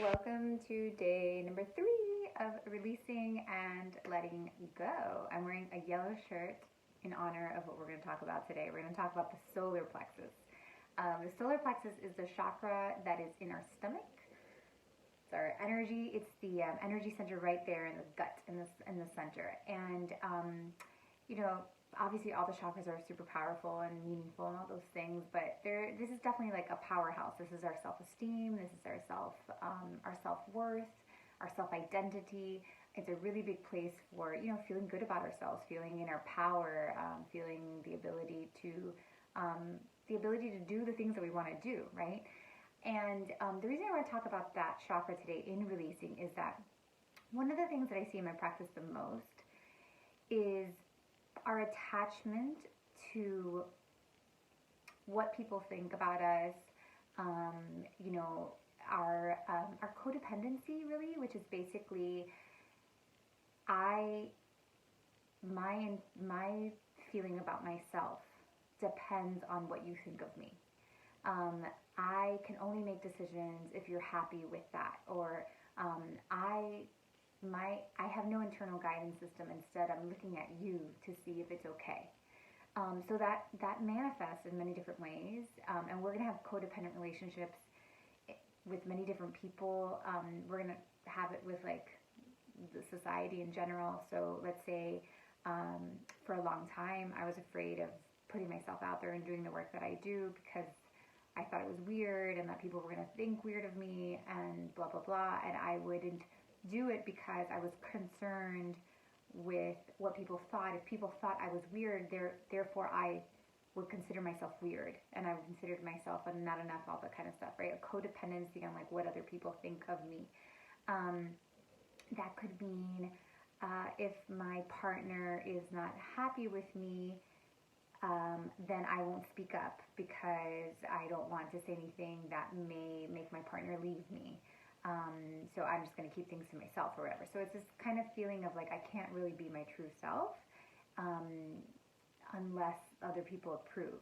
welcome to day number 3 of releasing and letting go. I'm wearing a yellow shirt in honor of what we're going to talk about today. We're going to talk about the solar plexus. The solar plexus is the chakra that is in our stomach. It's our energy. It's the energy center right there in the gut, in the center. And obviously all the chakras are super powerful and meaningful and all those things, but this is definitely like a powerhouse. This is our self-esteem. This is our self-worth, our self-identity. It's a really big place for feeling good about ourselves, feeling in our power, feeling the ability to do the things that we want to do, right? And the reason I want to talk about that chakra today in releasing is that one of the things that I see in my practice the most is our attachment to what people think about us, our codependency, really, which is basically my feeling about myself depends on what you think of me. I can only make decisions if you're happy with that, or I have no internal guidance system. Instead, I'm looking at you to see if it's okay. So that manifests in many different ways, and we're going to have codependent relationships with many different people. We're going to have it with like the society in general. So let's say for a long time, I was afraid of putting myself out there and doing the work that I do because I thought it was weird and that people were going to think weird of me and blah, blah, blah. And I wouldn't do it because I was concerned with what people thought. If people thought I was weird, therefore I would consider myself weird, and I would consider myself not enough, all that kind of stuff, right? A codependency on like what other people think of me. That could mean if my partner is not happy with me, then I won't speak up because I don't want to say anything that may make my partner leave me. So I'm just going to keep things to myself or whatever. So it's this kind of feeling of like I can't really be my true self unless other people approve.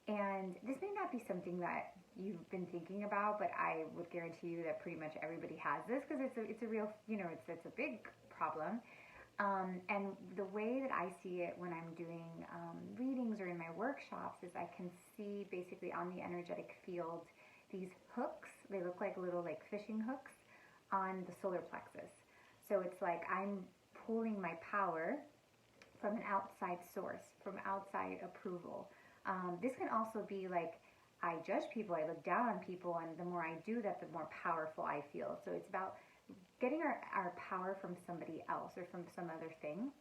And this may not be something that you've been thinking about, but I would guarantee you that pretty much everybody has this because it's a real, it's a big problem. And the way that I see it when I'm doing readings or in my workshops is I can see basically on the energetic field these hooks. They look like little like fishing hooks on the solar plexus. So it's like I'm pulling my power from an outside source, from outside approval. This can also be like I judge people, I look down on people, and the more I do that, the more powerful I feel. So it's about getting our power from somebody else or from some other thing.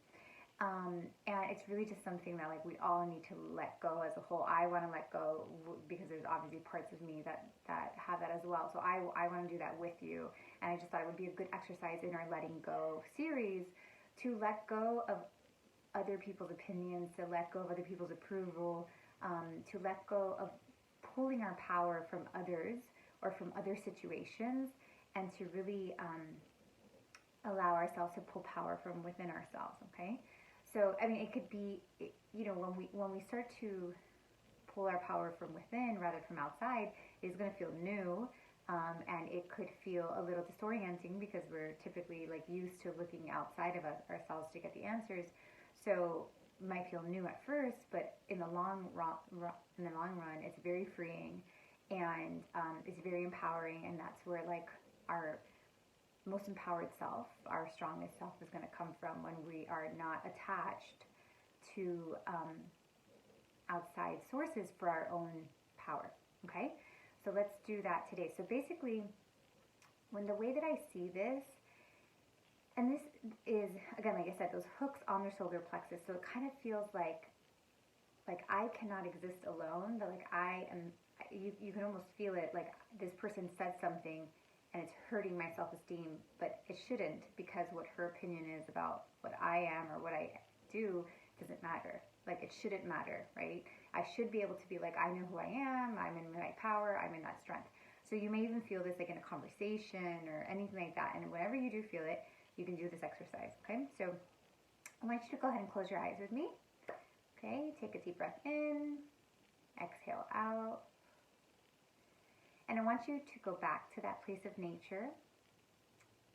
And it's really just something that like we all need to let go as a whole. I want to let go because there's obviously parts of me that have that as well. So I want to do that with you. And I just thought it would be a good exercise in our letting go series to let go of other people's opinions, to let go of other people's approval, to let go of pulling our power from others or from other situations, and to really allow ourselves to pull power from within ourselves, okay? So, I mean, it could be, when we start to pull our power from within rather from outside, it's going to feel new, and it could feel a little disorienting because we're typically like used to looking outside of ourselves to get the answers. So, it might feel new at first, but in the long run, it's very freeing, and it's very empowering, and that's where like our most empowered self, our strongest self, is going to come from when we are not attached to outside sources for our own power. Okay, so let's do that today. So basically, when the way that I see this, and this is again, like I said, those hooks on their solar plexus. So it kind of feels like I cannot exist alone. That like I am. You can almost feel it. Like this person said something, and it's hurting my self-esteem, but it shouldn't, because what her opinion is about what I am or what I do doesn't matter. Like it shouldn't matter, right? I should be able to be like, I know who I am, I'm in my power, I'm in that strength. So you may even feel this like in a conversation or anything like that, and whenever you do feel it, you can do this exercise, okay? So I want you to go ahead and close your eyes with me. Okay, take a deep breath in, exhale out. And I want you to go back to that place of nature,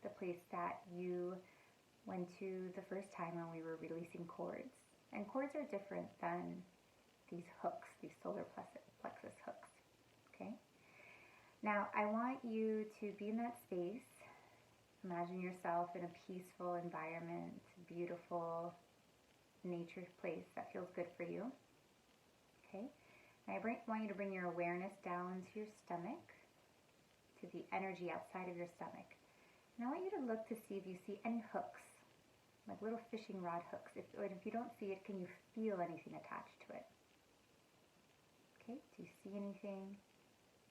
the place that you went to the first time when we were releasing cords. And cords are different than these hooks, these solar plexus hooks, okay? Now, I want you to be in that space. Imagine yourself in a peaceful environment, beautiful nature place that feels good for you, okay? And I want you to bring your awareness down to your stomach, to the energy outside of your stomach. And I want you to look to see if you see any hooks, like little fishing rod hooks. If you don't see it, can you feel anything attached to it? Okay, do you see anything?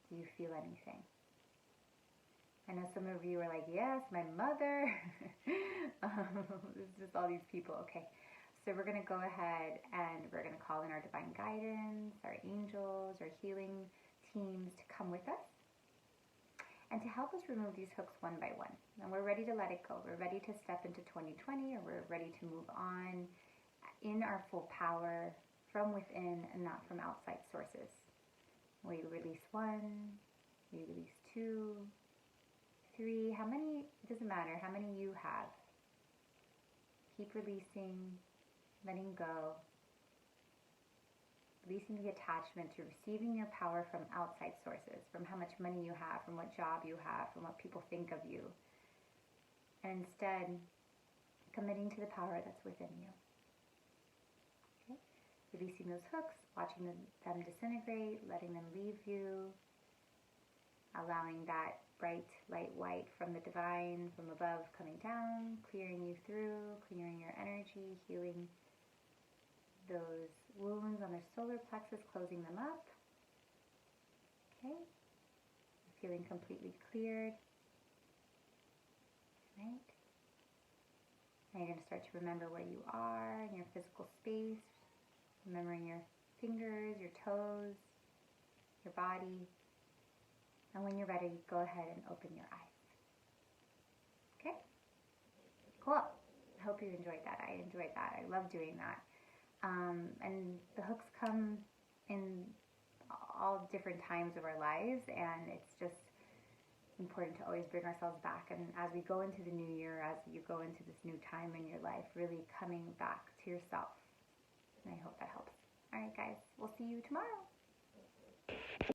Do you feel anything? I know some of you are like, yes, my mother. It's just all these people. Okay, so we're going to go ahead and we're going to call in our divine guidance, our angels, our healing teams to come with us and to help us remove these hooks one by one. And we're ready to let it go. We're ready to step into 2020, or we're ready to move on in our full power from within and not from outside sources. We release 1, we release 2, 3, how many, it doesn't matter how many you have. Keep releasing, letting go, releasing the attachment to receiving your power from outside sources, from how much money you have, from what job you have, from what people think of you. And instead, committing to the power that's within you. Okay? Releasing those hooks, watching them disintegrate, letting them leave you, allowing that bright light white from the divine, from above, coming down, clearing you through, clearing your energy, healing those wounds on their solar plexus, closing them up. Okay, feeling completely cleared. Right? Now you're going to start to remember where you are in your physical space, remembering your fingers, your toes, your body. And when you're ready, go ahead and open your eyes. Okay? Cool. I hope you enjoyed that. I enjoyed that. I love doing that. And the hooks come in all different times of our lives, and it's just important to always bring ourselves back. And as we go into the new year, as you go into this new time in your life, really coming back to yourself. And I hope that helps. All right, guys. We'll see you tomorrow.